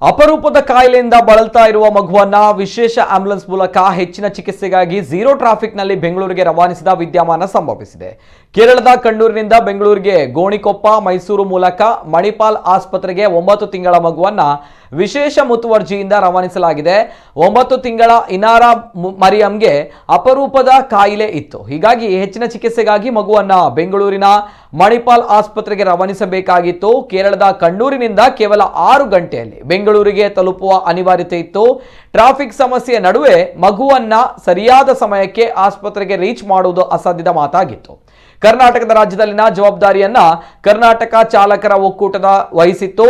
ಅಪರೂಪದ ಕಾಯಿಲೆಯಿಂದ ಬಳಲ್ತಾ ಇರುವ ಮಗುವನ್ನ ವಿಶೇಷ ಆಂಬ್ಯುಲೆನ್ಸ್ ಮೂಲಕ ಹೆಚ್ಚಿನ ಚಿಕಿತ್ಸೆಗಾಗಿ ಝೀರೋ ಟ್ರಾಫಿಕ್ ನಲ್ಲಿ ಬೆಂಗಳೂರಿಗೆ ರವಾನಿಸಿದ ವಿದ್ಯಮಾನ ಸಂಭವಿಸಿದೆ. ಕೇರಳದ ಕಣ್ಣೂರಿನಿಂದ ಬೆಂಗಳೂರಿಗೆ ಗೋಣಿಕೊಪ್ಪ ಮೈಸೂರು ಮೂಲಕ ಮಣಿಪಾಲ್ ಆಸ್ಪತ್ರೆಗೆ 9 ತಿಂಗಳ ಮಗುವನ್ನ ವಿಶೇಷ ಮುತುವರ್ಜಿಯಿಂದ ರವಾನಿಸಲಾಗಿದೆ. 9 ತಿಂಗಳ ಇನಾರಾ ಮರಿಯಂಗೆ ಅಪರೂಪದ ಕಾಯಿಲೆ ಇತ್ತು. ಹೀಗಾಗಿ ಹೆಚ್ಚಿನ ಚಿಕಿತ್ಸೆಗಾಗಿ ಮಗುವನ್ನ ಬೆಂಗಳೂರಿನ ಮಣಿಪಾಲ್ ಆಸ್ಪತ್ರೆಗೆ ರವಾನಿಸಬೇಕಾಗಿತ್ತು. ಕೇರಳದ ಕಣ್ಣೂರಿನಿಂದ ಕೇವಲ 6 ಗಂಟೆಯಲ್ಲಿ ಬೆಂಗಳೂರಿಗೆ ತಲುಪುವ ಅನಿವಾರ್ಯತೆ ಇತ್ತು. ಟ್ರಾಫಿಕ್ ಸಮಸ್ಯೆಯ ನಡುವೆ ಮಗುವನ್ನ ಸರಿಯಾದ ಸಮಯಕ್ಕೆ ಆಸ್ಪತ್ರೆಗೆ ರೀಚ್ ಮಾಡುವುದು ಅಸಾಧ್ಯದ ಮಾತಾಗಿತ್ತು. ಕರ್ನಾಟಕದ ರಾಜ್ಯದಲ್ಲಿನ ಜವಾಬ್ದಾರಿಯನ್ನ ಕರ್ನಾಟಕ ಚಾಲಕರ ಒಕ್ಕೂಟದ ವಹಿಸಿತ್ತು.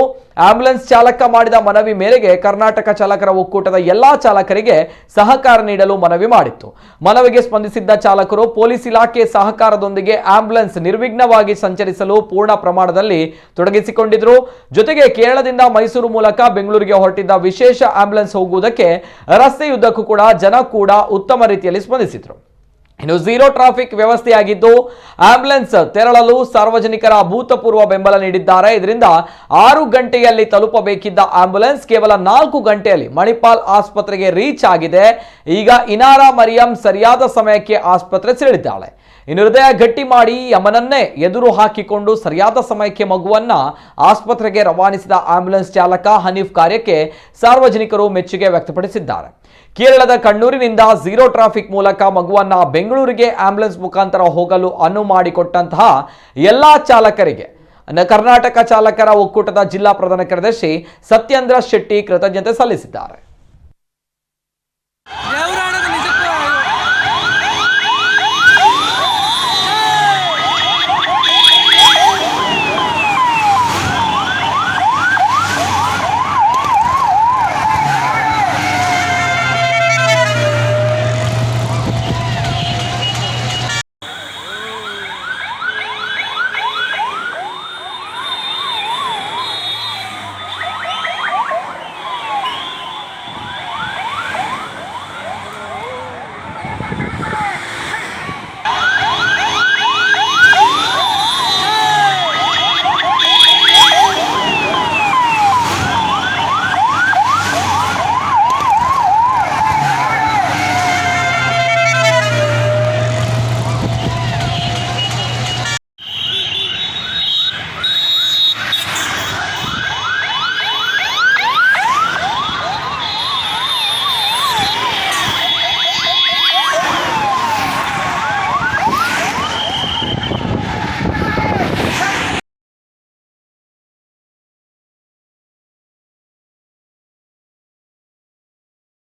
ಆಂಬ್ಯುಲೆನ್ಸ್ ಚಾಲಕ ಮಾಡಿದ ಮನವಿ ಮೇರೆಗೆ ಕರ್ನಾಟಕ ಚಾಲಕರ ಒಕ್ಕೂಟದ ಎಲ್ಲಾ ಚಾಲಕರಿಗೆ ಸಹಕಾರ ನೀಡಲು ಮನವಿ ಮಾಡಿತ್ತು. ಮನವಿಗೆ ಸ್ಪಂದಿಸಿದ್ದ ಚಾಲಕರು ಪೊಲೀಸ್ ಇಲಾಖೆ ಸಹಕಾರದೊಂದಿಗೆ ಆಂಬ್ಯುಲೆನ್ಸ್ ನಿರ್ವಿಘ್ನವಾಗಿ ಸಂಚರಿಸಲು ಪೂರ್ಣ ಪ್ರಮಾಣದಲ್ಲಿ ತೊಡಗಿಸಿಕೊಂಡಿದ್ರು. ಜೊತೆಗೆ ಕೇರಳದಿಂದ ಮೈಸೂರು ಮೂಲಕ ಬೆಂಗಳೂರಿಗೆ ಹೊರಟಿದ್ದ ವಿಶೇಷ ಆಂಬ್ಯುಲೆನ್ಸ್ ಹೋಗುವುದಕ್ಕೆ ರಸ್ತೆಯುದ್ದಕ್ಕೂ ಕೂಡ ಜನ ಕೂಡ ಉತ್ತಮ ರೀತಿಯಲ್ಲಿ ಸ್ಪಂದಿಸಿದ್ರು. ಇನ್ನು ಝೀರೋ ಟ್ರಾಫಿಕ್ ವ್ಯವಸ್ಥೆಯಾಗಿದ್ದು ಆಂಬ್ಯುಲೆನ್ಸ್ ತೆರಳಲು ಸಾರ್ವಜನಿಕರ ಅಭೂತಪೂರ್ವ ಬೆಂಬಲ ನೀಡಿದ್ದಾರೆ. ಇದರಿಂದ 6 ಗಂಟೆಯಲ್ಲಿ ತಲುಪಬೇಕಿದ್ದ ಆಂಬ್ಯುಲೆನ್ಸ್ ಕೇವಲ 4 ಗಂಟೆಯಲ್ಲಿ ಮಣಿಪಾಲ್ ಆಸ್ಪತ್ರೆಗೆ ರೀಚ್ ಆಗಿದೆ. ಈಗ ಇನಾರಾ ಮರಿಯಂ ಸರಿಯಾದ ಸಮಯಕ್ಕೆ ಆಸ್ಪತ್ರೆ ಸೇರಿದ್ದಾಳೆ. ಇನ್ನು ಹೃದಯ ಗಟ್ಟಿ ಮಾಡಿ ಯಮನನ್ನೇ ಎದುರು ಹಾಕಿಕೊಂಡು ಸರಿಯಾದ ಸಮಯಕ್ಕೆ ಮಗುವನ್ನ ಆಸ್ಪತ್ರೆಗೆ ರವಾನಿಸಿದ ಆಂಬ್ಯುಲೆನ್ಸ್ ಚಾಲಕ ಹನೀಫ್ ಕಾರ್ಯಕ್ಕೆ ಸಾರ್ವಜನಿಕರು ಮೆಚ್ಚುಗೆ ವ್ಯಕ್ತಪಡಿಸಿದ್ದಾರೆ. ಕೇರಳದ ಕಣ್ಣೂರಿನಿಂದ ಝೀರೋ ಟ್ರಾಫಿಕ್ ಮೂಲಕ ಮಗುವನ್ನ ಬೆಂಗಳೂರಿಗೆ ಆಂಬ್ಯುಲೆನ್ಸ್ ಮುಖಾಂತರ ಹೋಗಲು ಅನುವು ಮಾಡಿಕೊಟ್ಟಂತಹ ಎಲ್ಲಾ ಚಾಲಕರಿಗೆ ಕರ್ನಾಟಕ ಚಾಲಕರ ಒಕ್ಕೂಟದ ಜಿಲ್ಲಾ ಪ್ರಧಾನ ಕಾರ್ಯದರ್ಶಿ ಸತ್ಯೇಂದ್ರ ಶೆಟ್ಟಿ ಕೃತಜ್ಞತೆ ಸಲ್ಲಿಸಿದ್ದಾರೆ.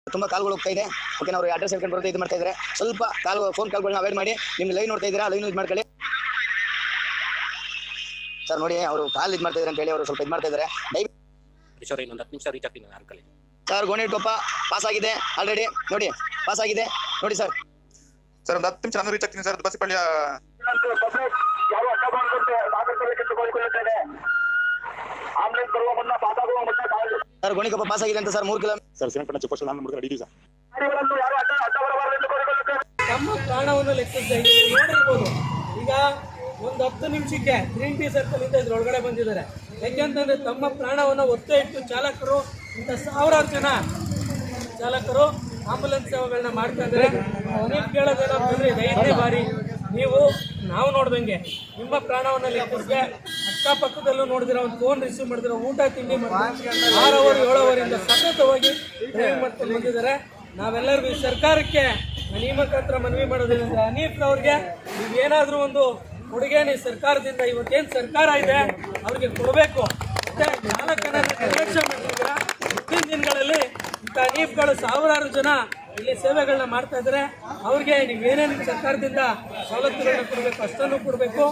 ತುಂಬಾ ಕಾಲ್ಗಳು ಹೋಗ್ತಾ ಇದೆ. ಓಕೆ, ನಾವು ಅಡ್ರೆಸ್ ಹೇಳ್ಕೊಂಡು ಬರೋದು ಇದು ಮಾಡ್ತಾ ಇದ್ದಾರೆ. ಸ್ವಲ್ಪ ಫೋನ್ ಕಾಲ್ಗಳನ್ನ ಅವಾಯ್ಡ್ ಮಾಡಿ. ನಿಮ್ಗೆ ಲೈವ್ ನೋಡ್ತಾ ಇದ್ದೀರಾ, ಲೈವ್ ಯೂಸ್ ಮಾಡ್ಕೊಳ್ಳಿ ಸರ್. ನೋಡಿ, ಅವರು ಕಾಲ್ ಇದು ಮಾಡ್ತಾ ಇದ್ದಾರೆ ಅಂತ ಹೇಳಿ ಅವರು ಸ್ವಲ್ಪ ಇದು ಮಾಡ್ತಾ ಇದ್ದಾರೆ. ಇನ್ನೊಂದು 10 ನಿಮಿಷ ರೀಚ್ ಆಗ್ತೀನಿ ನಾನು. ಸರ್, ಗೋಣಿಕೊಪ್ಪ ಪಾಸ್ ಆಗಿದೆ ಆಲ್ರೆಡಿ. ನೋಡಿ, ಪಾಸ್ ಆಗಿದೆ ನೋಡಿ ಸರ್. ಸರ್, ಒಂದು 10 ನಿಮಿಷ ನಾನು ರೀಚ್ ಆಗ್ತೀನಿ sir. Basapalli sir, Gonikoppa pass ಆಗಿದೆ ಅಂತ sir. 3 kilometre sir. Srirangapatna check post ನಾನು ಮುಗಿದ ರೆಡಿ ಸರ್. ನಮ್ಮ ಪ್ರಾಣವನ್ನು ಲೆಕ್ಕಿಸ್ತಾ ನೋಡಿರ್ಬೋದು. ಈಗ ಒಂದು 10 ನಿಮಿಷಕ್ಕೆ ಗ್ರೀನ್ ಟೀ ಸರ್ಕಲ್ ಇಂದ ಇದ್ರೊಳಗಡೆ ಬಂದಿದ್ದಾರೆ. ಯಾಕೆಂತಂದ್ರೆ ತಮ್ಮ ಪ್ರಾಣವನ್ನು ಒತ್ತೆ ಇಟ್ಟು ಚಾಲಕರು, ಇಂಥ ಸಾವಿರಾರು ಜನ ಚಾಲಕರು ಆಂಬುಲೆನ್ಸ್ ಸೇವೆಗಳನ್ನ ಮಾಡ್ತಾ ಇದ್ದಾರೆ. ಅನೇಕ ಕೇಳೋದೇನೋ ಬಂದ್ರೆ 5ನೇ ಬಾರಿ ನಾವು ನೋಡ್ದಂಗೆ ನಿಮ್ಮ ಪ್ರಾಣವನ್ನು ಲೆಕ್ಕಿಸಿದೆ. ಅಕ್ಕಪಕ್ಕದಲ್ಲೂ ನೋಡಿದಿರೋ ಒಂದು ಫೋನ್ ರಿಸೀವ್ ಮಾಡಿದಿರೋ, ಊಟ ತಿಂಡಿ ಮಾಡಿ 6 ಅವರ್ 7 ಅವರಿಂದ ಸತತವಾಗಿ ಡ್ರೈವಿಂಗ್ ಮಾಡ್ಕೊಂಡು ಬಂದಿದ್ದಾರೆ. ನಾವೆಲ್ಲರಿಗೂ ಈ ಸರ್ಕಾರಕ್ಕೆ ಈ ಮುಖಾಂತರ ಮನವಿ ಮಾಡೋದೇನೆಂದ್ರೆ, ಹನೀಫ್ ಅವ್ರಿಗೆ ನೀವೇನಾದರೂ ಒಂದು ಕೊಡುಗೆನ ಸರ್ಕಾರದಿಂದ ಇವತ್ತೇನು ಸರ್ಕಾರ ಇದೆ ಅವ್ರಿಗೆ ಕೊಡಬೇಕು. ಮತ್ತೆ ಚಾಲಕನ ನಿರ್ಲಕ್ಷ್ಯ ಮಾಡಿದ್ರ ಮುಂದಿನ ದಿನಗಳಲ್ಲಿ ಇಂಥ ಹನೀಫ್ಗಳು ಸಾವಿರಾರು ಜನ ಇಲ್ಲಿ ಸೇವೆಗಳನ್ನ ಮಾಡ್ತಾ ಇದ್ದಾರೆ. ಅವ್ರಿಗೆ ನೀವೇನೇನು ಸರ್ಕಾರದಿಂದ ಸವಲತ್ತುಗಳನ್ನ ಕೊಡಬೇಕು ಅಷ್ಟನ್ನು ಕೊಡಬೇಕು.